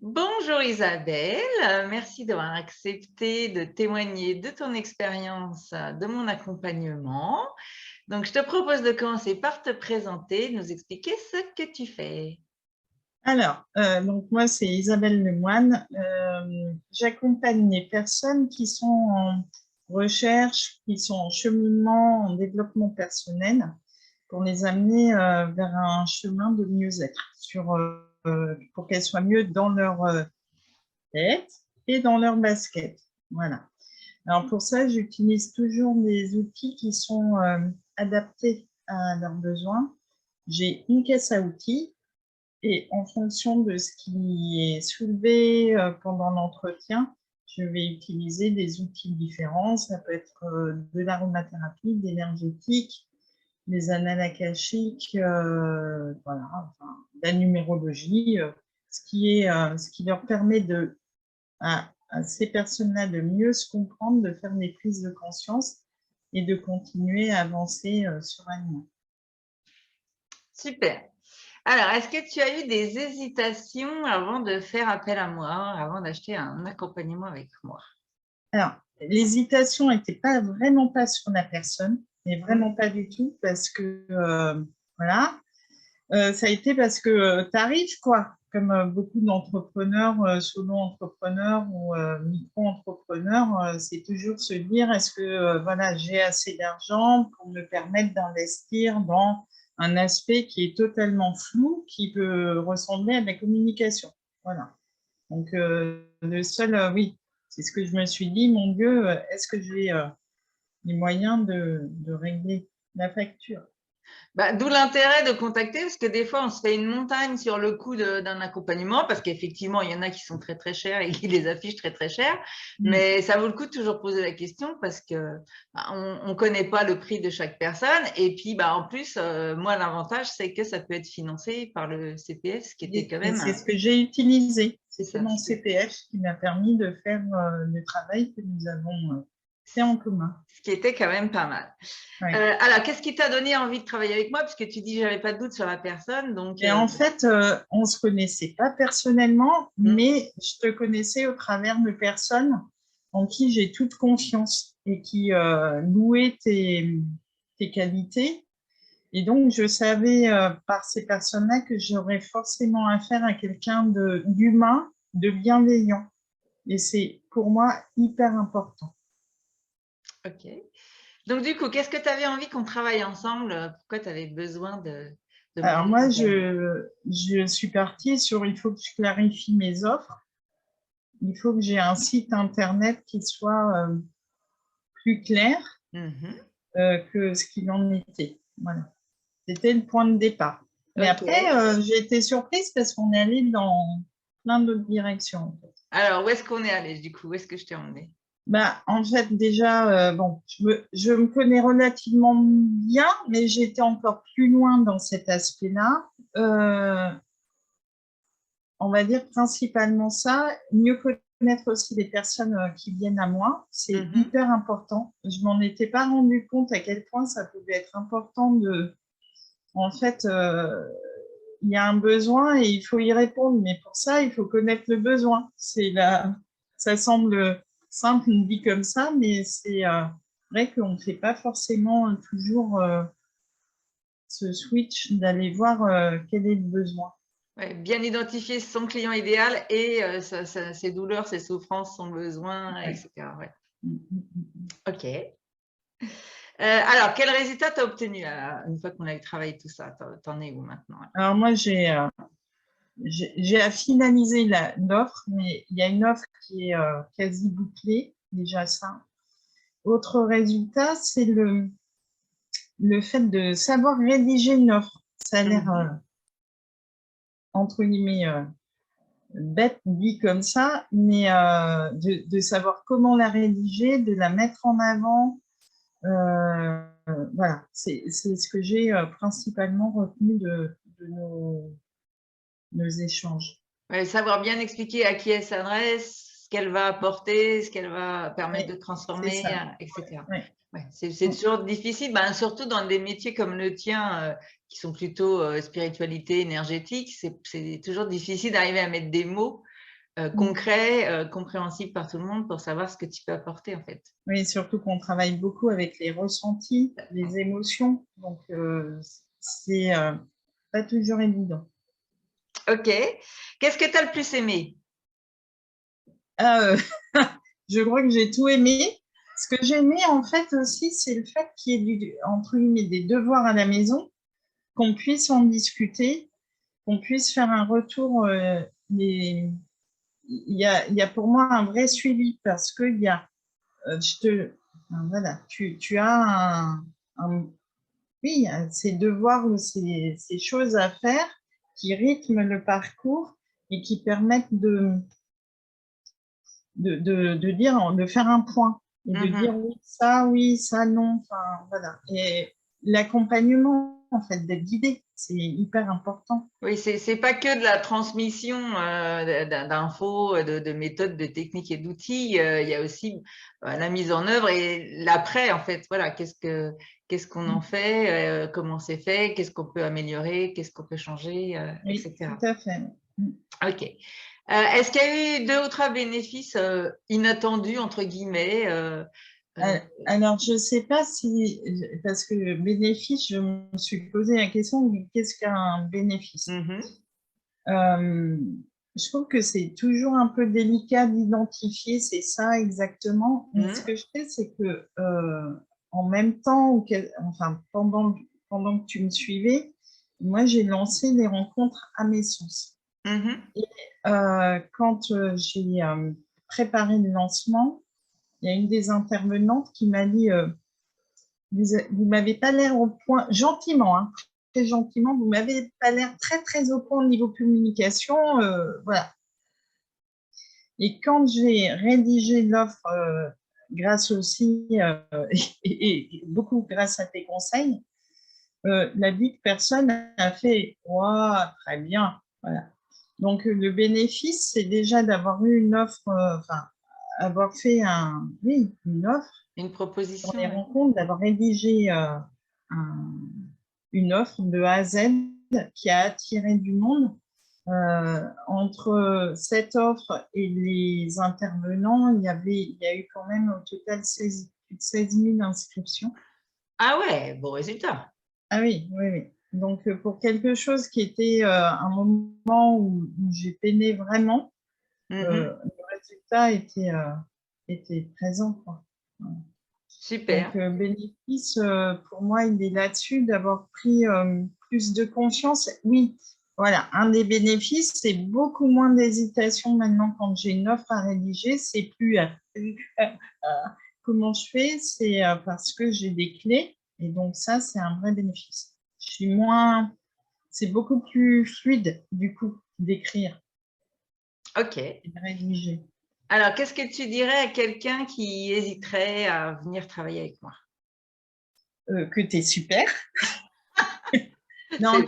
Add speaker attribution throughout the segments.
Speaker 1: Bonjour Isabelle, merci d'avoir accepté de témoigner de ton expérience de mon accompagnement. Donc, je te propose de commencer par te présenter, nous expliquer ce que tu fais.
Speaker 2: Alors, donc moi, c'est Isabelle Lemoine. J'accompagne les personnes qui sont en recherche, qui sont en cheminement, en développement personnel, pour les amener vers un chemin de mieux-être, pour qu'elles soient mieux dans leur tête et dans leur basket. Voilà. Alors pour ça, j'utilise toujours des outils qui sont adaptés à leurs besoins. J'ai une caisse à outils et en fonction de ce qui est soulevé pendant l'entretien, je vais utiliser des outils différents. Ça peut être de l'aromathérapie, de l'énergétique, des annales akashiques, voilà, enfin, de la numérologie, ce qui leur permet à ces personnes-là de mieux se comprendre, de faire des prises de conscience et de continuer à avancer sur elle-même.
Speaker 1: Super. Alors, est-ce que tu as eu des hésitations avant de faire appel à moi, avant d'acheter un accompagnement avec moi?
Speaker 2: Alors, l'hésitation n'était pas vraiment pas sur la personne, mais vraiment pas du tout, parce que voilà, ça a été parce que tu arrives, quoi, comme beaucoup d'entrepreneurs, solo-entrepreneurs ou micro-entrepreneurs, c'est toujours se dire, est-ce que voilà, j'ai assez d'argent pour me permettre d'investir dans un aspect qui est totalement flou, qui peut ressembler à de la communication. Voilà. Donc, le seul, oui, c'est ce que je me suis dit, mon Dieu, est-ce que j'ai les moyens de régler la facture?
Speaker 1: Bah, d'où l'intérêt de contacter, parce que des fois, on se fait une montagne sur le coût d'un accompagnement, parce qu'effectivement, il y en a qui sont très, très chers et qui les affichent très, très cher.
Speaker 2: Mm.
Speaker 1: Mais ça vaut le coup de toujours poser la question parce que bah, on ne connaît pas le prix de chaque personne. Et puis, bah, en plus, moi, l'avantage, c'est que ça peut être financé par le CPF, ce qui était quand
Speaker 2: Et
Speaker 1: même
Speaker 2: c'est ce que j'ai utilisé.
Speaker 1: c'est
Speaker 2: C'était
Speaker 1: ça.
Speaker 2: mon CPF qui m'a permis de faire le travail que nous avons fait en commun.
Speaker 1: Ce qui était quand même pas mal.
Speaker 2: Ouais.
Speaker 1: Alors, qu'est-ce qui t'a donné envie de travailler avec moi? Puisque tu dis, j'avais pas de doute sur la personne. Donc,
Speaker 2: Et en fait, on ne se connaissait pas personnellement, mais je te connaissais au travers de personnes en qui j'ai toute confiance et qui louaient tes qualités. Et donc, je savais par ces personnes-là que j'aurais forcément affaire à quelqu'un d'humain, de bienveillant. Et c'est pour moi hyper important.
Speaker 1: ok. Donc, du coup, qu'est-ce que tu avais envie qu'on travaille ensemble? Pourquoi tu avais besoin de mon
Speaker 2: Alors moi,
Speaker 1: accompagnement?
Speaker 2: je suis partie sur il faut que je clarifie mes offres. Il faut que j'ai un site internet qui soit plus clair
Speaker 1: Mhm.
Speaker 2: que ce qu'il en était. Voilà. C'était le point de départ. Mais
Speaker 1: Ok.
Speaker 2: après, j'ai été surprise parce qu'on est allé dans plein d'autres directions, en fait.
Speaker 1: Alors, où est-ce qu'on est allé, du coup? Où est-ce que je t'ai emmené?
Speaker 2: Bah, en fait, déjà, bon, je me connais relativement bien, mais j'étais encore plus loin dans cet aspect-là. On va dire principalement ça, mieux connaître aussi les personnes qui viennent à moi, c'est
Speaker 1: Mhm.
Speaker 2: hyper important. Je m'en étais pas rendu compte à quel point ça pouvait être important en fait, il y a un besoin et il faut y répondre, mais pour ça, il faut connaître le besoin. Ça semble simple, dit comme ça, mais c'est vrai qu'on ne fait pas forcément toujours ce switch d'aller voir quel est le besoin.
Speaker 1: Ouais, bien identifier son client idéal et ses douleurs, ses souffrances, son besoin,
Speaker 2: Ouais.
Speaker 1: etc. Ouais.
Speaker 2: Mm, mm, mm.
Speaker 1: Ok. Alors, quel résultat tu as obtenu une fois qu'on a travaillé tout ça? T'en es où maintenant?
Speaker 2: Alors moi, j'ai à finaliser l'offre, mais il y a une offre qui est quasi bouclée, déjà ça. Autre résultat, c'est le fait de savoir rédiger une offre. Ça a l'air,
Speaker 1: Mhm.
Speaker 2: entre guillemets, bête dit comme ça, mais de savoir comment la rédiger, de la mettre en avant. Voilà, c'est ce que j'ai principalement retenu de nos échanges.
Speaker 1: Ouais, savoir bien expliquer à qui elle s'adresse, ce qu'elle va apporter, ce qu'elle va permettre de
Speaker 2: Oui, c'est
Speaker 1: transformer,
Speaker 2: ça.
Speaker 1: etc.
Speaker 2: Ouais.
Speaker 1: Ouais, c'est toujours difficile, ben, surtout dans des métiers comme le tien, qui sont plutôt spiritualité énergétique, c'est toujours difficile d'arriver à mettre des mots concret, compréhensible par tout le monde pour savoir ce que tu peux apporter en fait.
Speaker 2: Oui, surtout qu'on travaille beaucoup avec les ressentis, les émotions, donc c'est pas toujours évident.
Speaker 1: Ok. Qu'est-ce que tu as le plus aimé?
Speaker 2: Je crois que j'ai tout aimé. Ce que j'ai aimé en fait aussi, c'est le fait qu'il y ait entre guillemets des devoirs à la maison, qu'on puisse en discuter, qu'on puisse faire un retour. Il y a pour moi un vrai suivi parce qu'il y a, voilà, tu as oui, ces devoirs ou ces choses à faire qui rythment le parcours et qui permettent de dire, de faire un point et de dire oui, ça, non. Enfin, voilà. Et l'accompagnement, en fait, d'être guidé, c'est hyper important.
Speaker 1: Oui, c'est pas que de la transmission d'infos, de méthodes, de techniques et d'outils. Il y a aussi la mise en œuvre et l'après, en fait. Voilà, qu'est-ce qu'on en fait, comment c'est fait, qu'est-ce qu'on peut améliorer, qu'est-ce qu'on peut changer,
Speaker 2: Oui,
Speaker 1: etc.
Speaker 2: tout à fait.
Speaker 1: Ok. Est-ce qu'il y a eu 2 ou 3 bénéfices inattendus, entre guillemets
Speaker 2: Alors, je ne sais pas si, parce que bénéfice, je me suis posé la question, qu'est-ce qu'un bénéfice? Je trouve que c'est toujours un peu délicat d'identifier, c'est ça exactement. Mais ce que je sais, c'est que en même temps, enfin pendant que tu me suivais, moi j'ai lancé des rencontres à mes sens. Et quand j'ai préparé le lancement, il y a une des intervenantes qui m'a dit vous m'avez pas l'air au point, gentiment, hein, très gentiment, vous m'avez pas l'air très au point au niveau communication, voilà. Et quand j'ai rédigé l'offre, grâce aussi, et beaucoup grâce à tes conseils, la dite personne a fait « Waouh, très bien ». Voilà. Donc, le bénéfice, c'est déjà d'avoir eu une offre, enfin, avoir fait oui, une offre
Speaker 1: une
Speaker 2: sur
Speaker 1: proposition.
Speaker 2: les rencontres, d'avoir rédigé une offre de A à Z qui a attiré du monde. Entre cette offre et les intervenants, il y a eu quand même au total plus de 16 000 inscriptions.
Speaker 1: Ah ouais, bon résultat.
Speaker 2: Ah oui, oui, oui. Donc, pour quelque chose qui était un moment où j'ai peiné vraiment, le résultat était présent, quoi.
Speaker 1: Super.
Speaker 2: Donc, bénéfice, pour moi, il est là-dessus d'avoir pris plus de confiance. Oui, voilà, un des bénéfices, c'est beaucoup moins d'hésitation maintenant quand j'ai une offre à rédiger. C'est plus comment je fais, c'est parce que j'ai des clés. Et donc, ça, c'est un vrai bénéfice. C'est beaucoup plus fluide, du coup, d'écrire
Speaker 1: Ok.
Speaker 2: et de rédiger.
Speaker 1: Alors, qu'est-ce que tu dirais à quelqu'un qui hésiterait à venir travailler avec moi?
Speaker 2: Que tu es super. Non,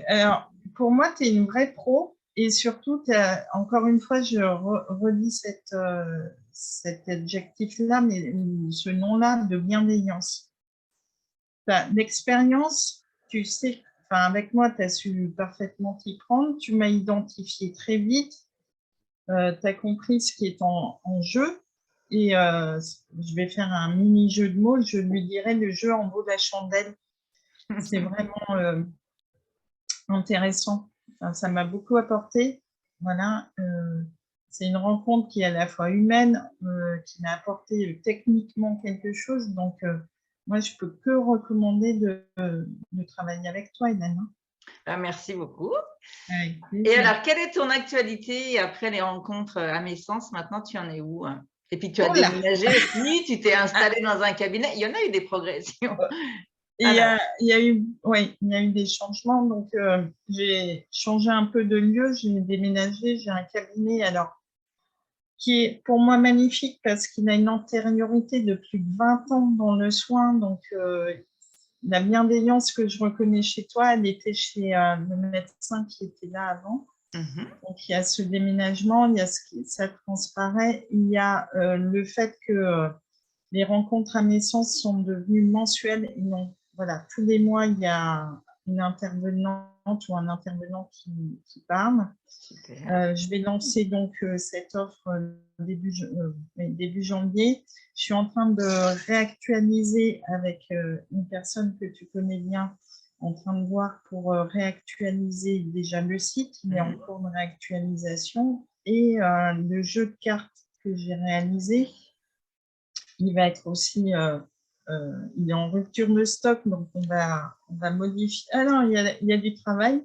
Speaker 2: alors, pour moi, tu es une vraie pro et surtout, encore une fois, je redis cet adjectif-là, mais ce nom-là de bienveillance. L'expérience, tu sais, enfin, avec moi, tu as su parfaitement t'y prendre, tu m'as identifié très vite, tu as compris ce qui est en jeu et je vais faire un mini jeu de mots, je lui dirais le jeu en vaut la chandelle. C'est vraiment intéressant. Enfin, ça m'a beaucoup apporté. Voilà, c'est une rencontre qui est à la fois humaine, qui m'a apporté techniquement quelque chose. Donc, moi, je peux que recommander de travailler avec toi, Hélène.
Speaker 1: Merci beaucoup.
Speaker 2: Avec
Speaker 1: Et
Speaker 2: plaisir.
Speaker 1: alors, quelle est ton actualité après les rencontres à mes sens? Maintenant, tu en es où? Et puis, tu as
Speaker 2: Oh là!
Speaker 1: déménagé aussi, tu t'es installé dans un cabinet. Il y en a eu des progressions.
Speaker 2: Il y a eu, ouais, il y a eu des changements. Donc, j'ai changé un peu de lieu, j'ai déménagé, j'ai un cabinet alors qui est pour moi magnifique parce qu'il a une antériorité de plus de 20 ans dans le soin. Donc, la bienveillance que je reconnais chez toi, elle était chez le médecin qui était là avant. Donc, il y a ce déménagement, il y a ça transparaît, il y a le fait que les rencontres à mes sens sont devenues mensuelles. Et donc, voilà, tous les mois, il y a une intervenante ou un intervenant qui parle.
Speaker 1: Super.
Speaker 2: Je vais lancer donc cette offre début janvier. Je suis en train de réactualiser avec une personne que tu connais bien, en train de voir pour réactualiser déjà le site. Il est en cours de réactualisation. Et le jeu de cartes que j'ai réalisé, il va être aussi, il est en rupture de stock, donc on va modifier. Ah non, il y a du travail.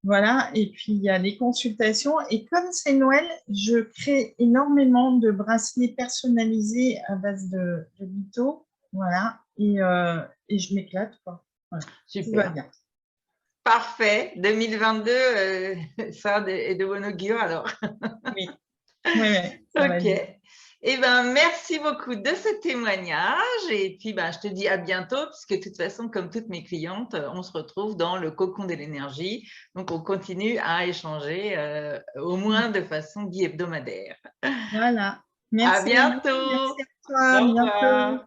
Speaker 2: Voilà, et puis il y a les consultations. Et comme c'est Noël, je crée énormément de bracelets personnalisés à base de litho. Voilà, et je m'éclate, quoi. Voilà, tout va
Speaker 1: Super.
Speaker 2: bien.
Speaker 1: Parfait. 2022, ça est de bon augure alors.
Speaker 2: Oui, ouais, ça va
Speaker 1: Ok.
Speaker 2: bien.
Speaker 1: Eh ben, merci beaucoup de ce témoignage. Et puis, ben, je te dis à bientôt, puisque de toute façon, comme toutes mes clientes, on se retrouve dans le cocon de l'énergie. Donc, on continue à échanger au moins de façon bi-hebdomadaire.
Speaker 2: Voilà.
Speaker 1: À
Speaker 2: Merci,
Speaker 1: bientôt.
Speaker 2: merci à toi, à
Speaker 1: Au
Speaker 2: bientôt.
Speaker 1: revoir.